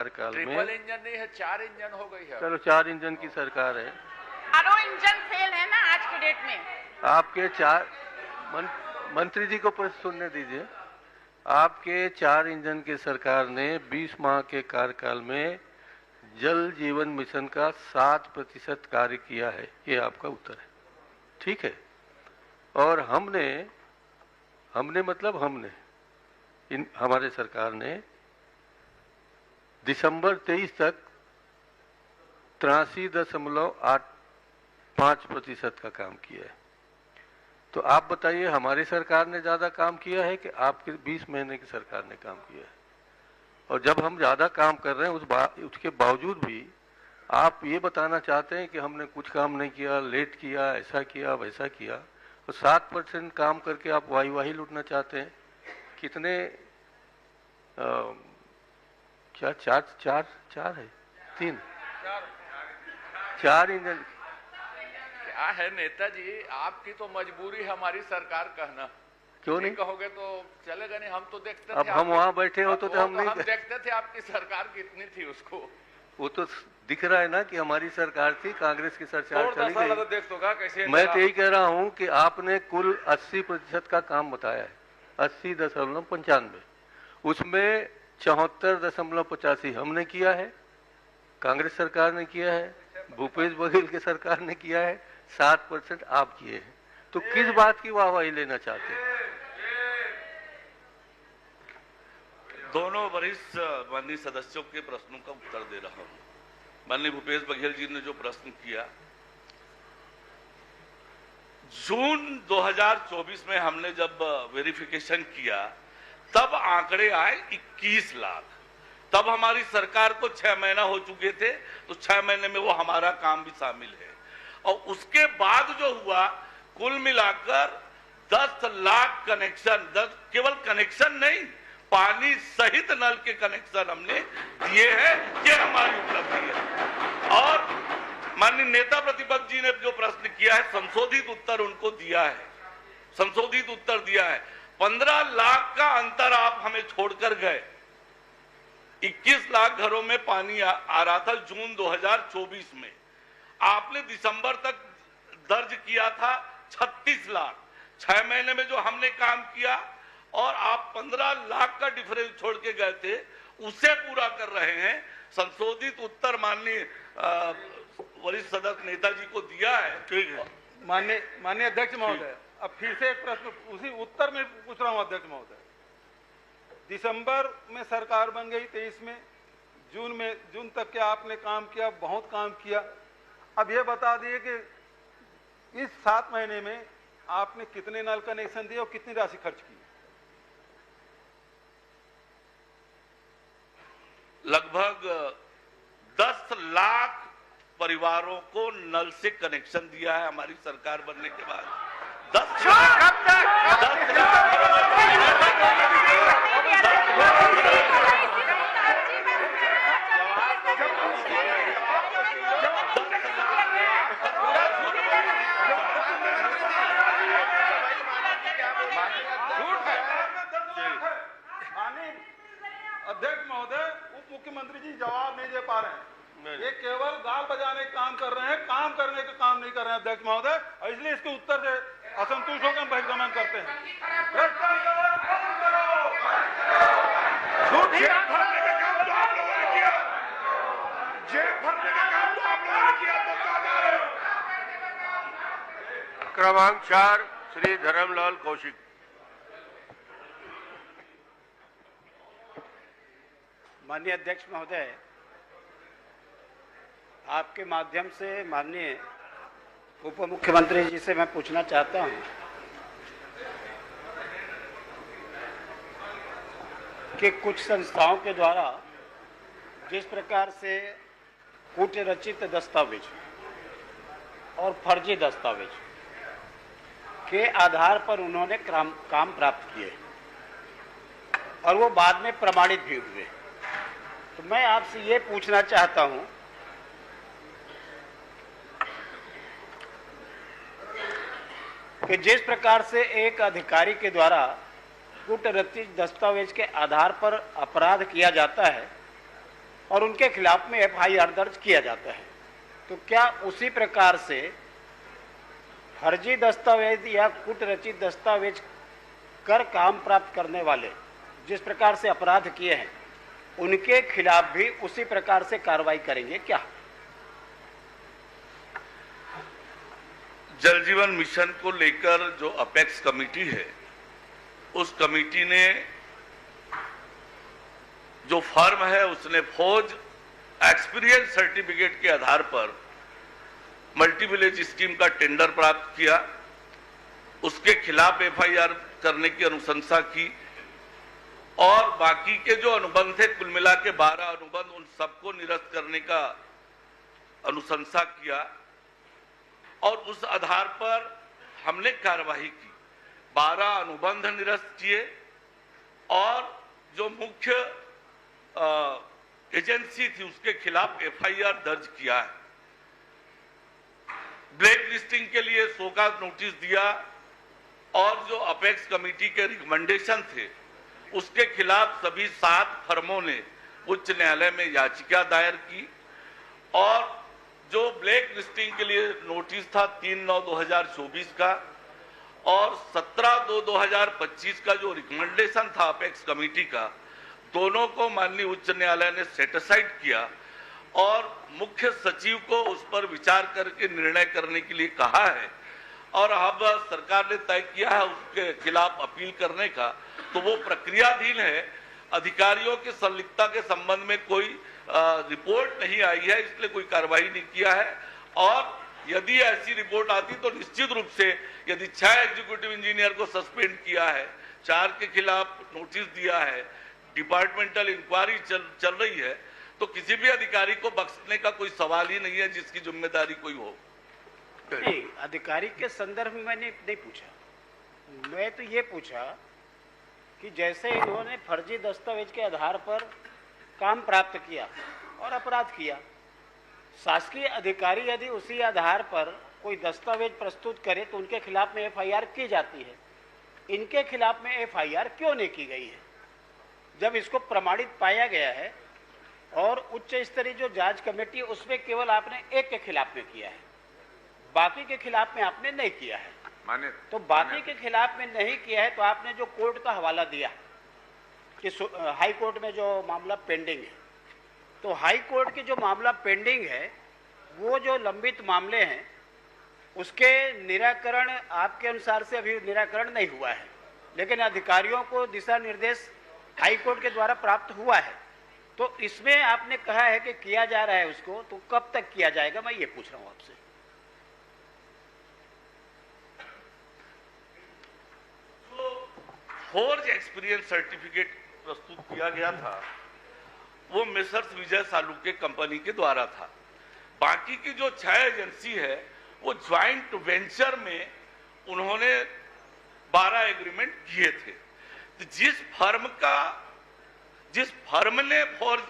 कार्यकाल में triple engine नहीं है, 4 इंजन हो गई है। चलो 4 इंजन की सरकार है। चारों इंजन फेल है ना आज की डेट में। आपके 4 मंत्री जी को प्रश्न सुनने दीजिए। आपके 4 इंजन की सरकार ने 20 माह के कार्यकाल में जल जीवन मिशन का 7% कार्य किया है, ये आपका उत्तर है। ठीक है। और हमने हमारे सरकार ने दिसंबर 23 तक 83.85% का काम किया है। तो आप बताइए, हमारी सरकार ने ज्यादा काम किया है कि आपके 20 महीने की सरकार ने काम किया है? और जब हम ज्यादा काम कर रहे हैं उसके बावजूद भी आप ये बताना चाहते हैं कि हमने कुछ काम नहीं किया, लेट किया, ऐसा किया, वैसा किया, और 7% काम करके आप वाही लूटना चाहते हैं। कितने क्या चार है? 4 इंजन क्या है नेताजी, आपकी तो मजबूरी है हमारी सरकार कहना। क्यों नहीं कहोगे तो चलेगा नहीं। हम तो देखते थे, अब हम वहां बैठे हो तो हम नहीं देखते थे आपकी सरकार कितनी थी उसको। वो तो दिख रहा है ना कि हमारी सरकार थी, कांग्रेस की सरकार चली गई। तो देख तो कैसे। मैं तो यही कह रहा हूं कि आपने कुल 80% का काम बताया है, 80.95। उसमें 74.85 हमने किया है, कांग्रेस सरकार ने किया है, भूपेश बघेल की सरकार ने किया है, 7% आप किए हैं। तो किस बात की वाहवाही लेना चाहते हैं? दोनों वरिष्ठ माननीय सदस्यों के प्रश्नों का उत्तर दे रहा हूं। माननीय भूपेश बघेल जी ने जो प्रश्न किया, जून 2024 में हमने जब वेरिफिकेशन किया तब आंकड़े आए 21 लाख। तब हमारी सरकार को 6 महीना हो चुके थे, तो 6 महीने में वो हमारा काम भी शामिल है। और उसके बाद जो हुआ, कुल मिलाकर 10 लाख कनेक्शन, केवल कनेक्शन नहीं, पानी सहित नल के कनेक्शन हमने दिए हैं। ये हमारी उपलब्धि है। और माननीय नेता प्रतिपक्ष जी ने जो प्रश्न किया है, संशोधित उत्तर उनको दिया है, संशोधित उत्तर दिया है। 15 लाख का अंतर आप हमें छोड़कर गए। 21 लाख घरों में पानी आ रहा था जून 2024 में। आपने दिसंबर तक दर्ज किया था 36 लाख। 6 महीने में जो हमने काम किया और आप 15 लाख का डिफरेंस छोड़ के गए थे, उसे पूरा कर रहे हैं। संशोधित उत्तर माननीय वरिष्ठ सदस्य नेताजी को दिया है। ठीक है। माननीय अध्यक्ष महोदय, अब फिर से एक प्रश्न उसी उत्तर में पूछ रहा हूं। अध्यक्ष महोदय, दिसंबर में सरकार बन गई 23 में, जून तक के आपने काम किया, बहुत काम किया। अब ये बता दिए कि इस 7 महीने में आपने कितने नल कनेक्शन दिए और कितनी राशि खर्च की? लगभग 10 लाख परिवारों को नल से कनेक्शन दिया है हमारी सरकार बनने के बाद। 10 अध्यक्ष महोदय, उप मुख्यमंत्री जी जवाब नहीं दे पा रहे हैं। ये केवल गाल बजाने का काम कर रहे हैं, काम करने का काम नहीं कर रहे हैं अध्यक्ष महोदय, और इसलिए इसके उत्तर से असंतुष्ट होकर हम बहिर्गमन करते हैं। क्रमांक 4 श्री धर्मलाल कौशिक। माननीय अध्यक्ष महोदय, आपके माध्यम से माननीय उप मुख्यमंत्री जी से मैं पूछना चाहता हूं कि कुछ संस्थाओं के द्वारा जिस प्रकार से कूट रचित दस्तावेज और फर्जी दस्तावेज के आधार पर उन्होंने काम प्राप्त किए और वो बाद में प्रमाणित भी हुए, तो मैं आपसे ये पूछना चाहता हूं कि जिस प्रकार से एक अधिकारी के द्वारा कूटरचित दस्तावेज के आधार पर अपराध किया जाता है, और उनके खिलाफ में एफआईआर दर्ज किया जाता है। तो क्या उसी प्रकार से फर्जी दस्तावेज या कूट रचित दस्तावेज कर काम प्राप्त करने वाले जिस प्रकार से अपराध किए हैं, उनके खिलाफ भी उसी प्रकार से कार्रवाई करेंगे क्या? जल जीवन मिशन को लेकर जो अपेक्स कमेटी है, उस कमेटी ने जो फर्म है उसने फौज एक्सपीरियंस सर्टिफिकेट के आधार पर मल्टी विलेज स्कीम का टेंडर प्राप्त किया, उसके खिलाफ एफआईआर करने की अनुशंसा की और बाकी के जो अनुबंध थे, कुल मिला के 12 अनुबंध, उन सबको निरस्त करने का अनुशंसा किया और उस आधार पर हमने कार्रवाई की। 12 अनुबंध निरस्त किए और जो मुख्य एजेंसी थी उसके खिलाफ एफआईआर दर्ज किया है। ब्लैक लिस्टिंग के लिए शोकाज नोटिस दिया और जो अपेक्स कमेटी के रिकमेंडेशन थे उसके खिलाफ सभी 7 फर्मों ने उच्च न्यायालय में याचिका दायर की और जो ब्लैक लिस्टिंग के लिए नोटिस था 3/9/2024 का और 17/2/2025 का जो रिकमेंडेशन था अपेक्स कमेटी का, दोनों को माननीय उच्च न्यायालय ने सेटिसाइड किया और मुख्य सचिव को उस पर विचार करके निर्णय करने के लिए कहा है और अब सरकार ने तय किया है उसके खिलाफ अपील करने का। तो वो प्रक्रियाधीन है। अधिकारियों की संलिप्तता के संबंध में कोई रिपोर्ट नहीं आई है, इसलिए कोई कार्रवाई नहीं किया है और यदि ऐसी रिपोर्ट आती तो निश्चित रूप से यदि 6 एग्जीक्यूटिव इंजीनियर को सस्पेंड किया है, 4 के खिलाफ नोटिस दिया है, डिपार्टमेंटल इंक्वायरी चल रही है, तो किसी भी अधिकारी को बख्शने का कोई सवाल ही नहीं है जिसकी जिम्मेदारी कोई हो। नहीं, अधिकारी के संदर्भ में मैंने नहीं पूछा। मैं तो ये पूछा कि जैसे इन्होंने फर्जी दस्तावेज के आधार पर काम प्राप्त किया और अपराध किया, शासकीय अधिकारी यदि उसी आधार पर कोई दस्तावेज प्रस्तुत करे तो उनके खिलाफ में एफआईआर की जाती है। इनके खिलाफ में एफआईआर क्यों नहीं की गई है? जब इसको प्रमाणित पाया गया है और उच्च स्तरीय जो जांच कमेटी है उसमें केवल आपने एक के खिलाफ में किया है, बाकी के खिलाफ में आपने नहीं किया है। तो बाकी के खिलाफ में नहीं किया है तो आपने जो कोर्ट का हवाला दिया कि हाई कोर्ट में जो मामला पेंडिंग है, तो हाई कोर्ट की जो मामला पेंडिंग है वो जो लंबित मामले हैं उसके निराकरण आपके अनुसार से अभी निराकरण नहीं हुआ है, लेकिन अधिकारियों को दिशा निर्देश हाई कोर्ट के द्वारा प्राप्त हुआ है। तो इसमें आपने कहा है कि किया जा रहा है उसको, तो कब तक किया जाएगा, मैं ये पूछ रहा हूं आपसे। फोर्ज एक्सपीरियंस सर्टिफिकेट प्रस्तुत किया गया था वो मिसर्स विजय सालुके कंपनी के द्वारा था। बाकी की जो 6 एजेंसी है वो ज्वाइंट वेंचर में उन्होंने 12 एग्रीमेंट किए थे। तो जिस फर्म ने फोर्ज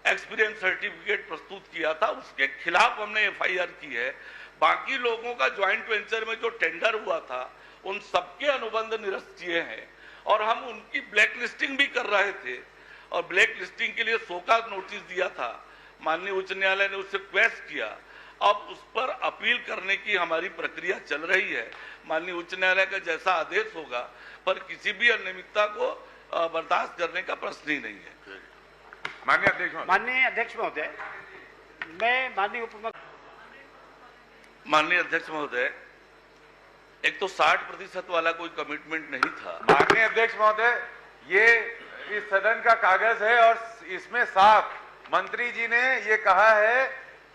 एक्सपीरियंस सर्टिफिकेट प्रस्तुत किया था उसके खिलाफ हमने एफआईआर की है। बाकी लोगों का ज्वाइंट वेंचर में जो टेंडर हुआ था उन सबके अनुबंध निरस्त किए हैं और हम उनकी ब्लैक लिस्टिंग भी कर रहे थे और ब्लैक लिस्टिंग के लिए शोकाज नोटिस दिया था। माननीय उच्च न्यायालय ने उससे क्वेश्चन किया, अब उस पर अपील करने की हमारी प्रक्रिया चल रही है। माननीय उच्च न्यायालय का जैसा आदेश होगा, पर किसी भी अनियमितता को बर्दाश्त करने का प्रश्न ही नहीं है। माननीय अध्यक्ष महोदय, मैं माननीय अध्यक्ष महोदय, एक तो 60% वाला कोई कमिटमेंट नहीं था। माननीय अध्यक्ष महोदय, ये इस सदन का कागज है और इसमें साफ मंत्री जी ने ये कहा है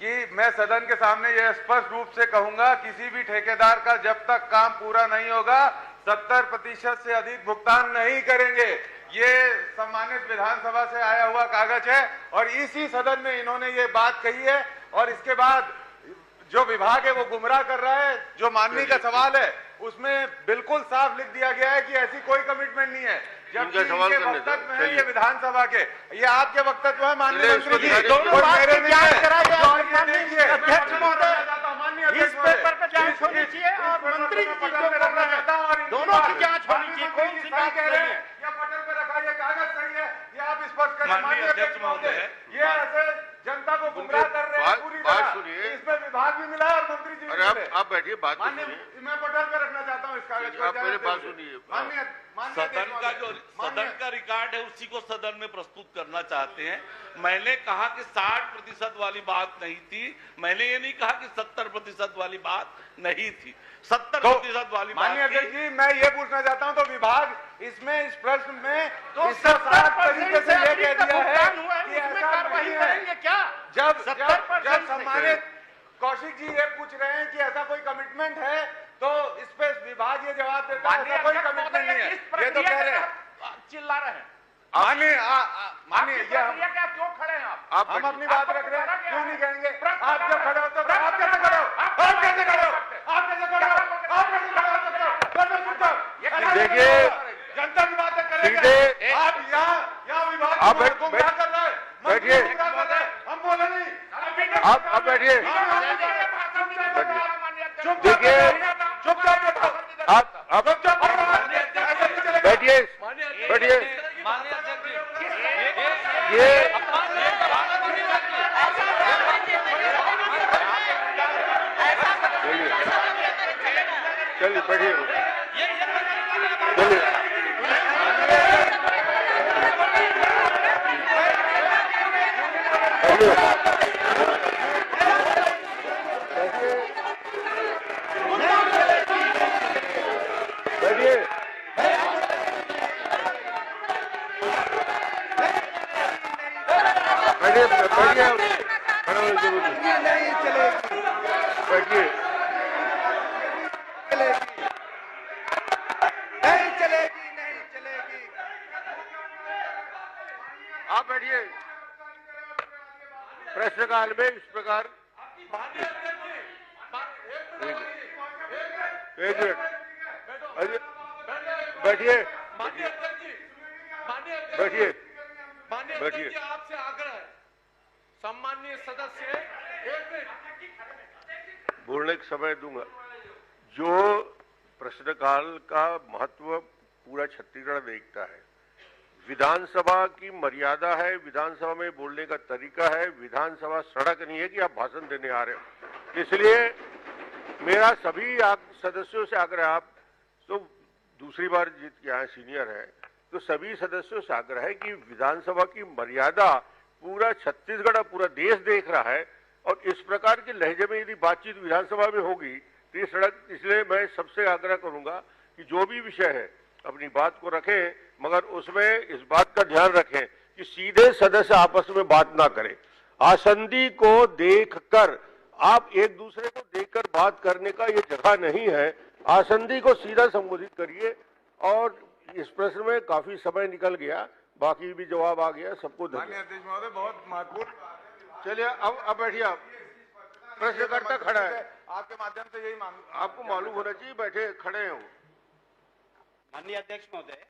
कि मैं सदन के सामने ये स्पष्ट रूप से कहूंगा, किसी भी ठेकेदार का जब तक काम पूरा नहीं होगा 70% से अधिक भुगतान नहीं करेंगे। ये सम्मानित विधानसभा से आया हुआ कागज है और इसी सदन में इन्होंने ये बात कही है और इसके बाद जो विभाग है वो गुमराह कर रहा है। जो माननीय का सवाल है उसमें बिल्कुल साफ लिख दिया गया है कि ऐसी कोई कमिटमेंट नहीं है। जबकि इनके वक्तव्य है ये विधानसभा के, ये आपके वक्तव्य है माननीय मंत्री जी, दोनों बात की जांच कराई देखिए अध्यक्ष महोदय, इस पेपर पर जांच होनी चाहिए और मंत्री जी को दोनों की जांच होनी चाहिए। कौन सी बात कह रहे हैं? या पटल पर रखा ये कागज कागज सही है, ये आप स्पष्ट करें। माननीय अध्यक्ष महोदय, ये ऐसे जनता को गुमराह कर रहे हैं पूरी बात तरह। सुनिए। इसमें विभाग भी मिला और मंत्री जी भी अरे मिले। आप बैठिए, बात तो माननीय, सुनिए। मैं पटल पे रखना चाहता हूँ इस कागज को। आप पहले बात सुनिए। माननीय सदन का जो सदन का रिकॉर्ड है उसी को सदन में प्रस्तुत करना चाहते हैं। मैंने कहा कि 60% वाली बात नहीं थी, मैंने ये नहीं कहा कि 70% वाली बात नहीं थी, 70% वाली बात माननीय अध्यक्ष थी। जी, मैं ये पूछना चाहता हूँ, तो विभाग इसमें इस प्रश्न में तो इसका साफ तरीके से ये कह दिया है कि उसमें ऐसा कार्रवाई नहीं है। करेंगे क्या? जब 70% जब सम्मानित कौशिक जी ये पूछ रहे हैं कि ऐसा कोई कमिटमेंट है, तो इस पे विभाग ये जवाब देता है ऐसा कोई कमिटमेंट नहीं है। ये तो कह रहे हैं, चिल्ला रहे हैं। माननीय ये क्या क्यों खड़े हैं आप? हम अपनी बात रख रहे हैं, क्यों नहीं कहेंगे? आप जब खड़े होते हो आप कैसे खड़े हो? आप कैसे खड़े हो? आप कैसे खड़े हो? आप कैसे खड़े हो सकते हो? देखिए, जनता की बातें करेंगे सीधे आप। यहाँ विभाग आप को क्या कर रहे हैं? बैठिए। हम बोले नहीं। आप बैठिए। देखिए, चुपचाप बैठो। आप बैठिए, बैठिए। ये चलिए, बैठिए, चलिए। बैठिए। बैठिए, बैठिए, खड़े होने की जरूरत नहीं। बैठिए। आप बैठिए। प्रश्नकाल में इस प्रकार एक मिनट बैठिए, बैठिए, बैठिए। आपसे आग्रह है, सम्माननीय सदस्य, बोलने का समय दूंगा। जो प्रश्नकाल का महत्व पूरा छत्तीसगढ़ देखता है। विधानसभा की मर्यादा है, विधानसभा में बोलने का तरीका है। विधानसभा सड़क नहीं है कि आप भाषण देने आ रहे हो। इसलिए मेरा सभी सदस्यों से आग्रह, आप तो दूसरी बार जीत के आए, सीनियर है, तो सभी सदस्यों से आग्रह है कि विधानसभा की मर्यादा पूरा छत्तीसगढ़ और पूरा देश देख रहा है, और इस प्रकार के लहजे में यदि बातचीत विधानसभा में होगी तो ये सड़क। इसलिए मैं सबसे आग्रह करूंगा कि जो भी विषय है अपनी बात को रखें, मगर उसमें इस बात का ध्यान रखें कि सीधे सदस्य आपस में बात ना करें। आसंदी को देखकर, आप एक दूसरे को देखकर बात करने का ये जगह नहीं है। आसंदी को सीधा संबोधित करिए। और इस प्रश्न में काफी समय निकल गया, बाकी भी जवाब आ गया। सबको माननीय धन्यवाद। अध्यक्ष महोदय, बहुत महत्वपूर्ण। चलिए, अब बैठिए। आप प्रश्नकर्ता खड़ा है, आपके माध्यम से यही मांग। आपको मालूम होना चाहिए, बैठे खड़े हैं वो। माननीय अध्यक्ष महोदय,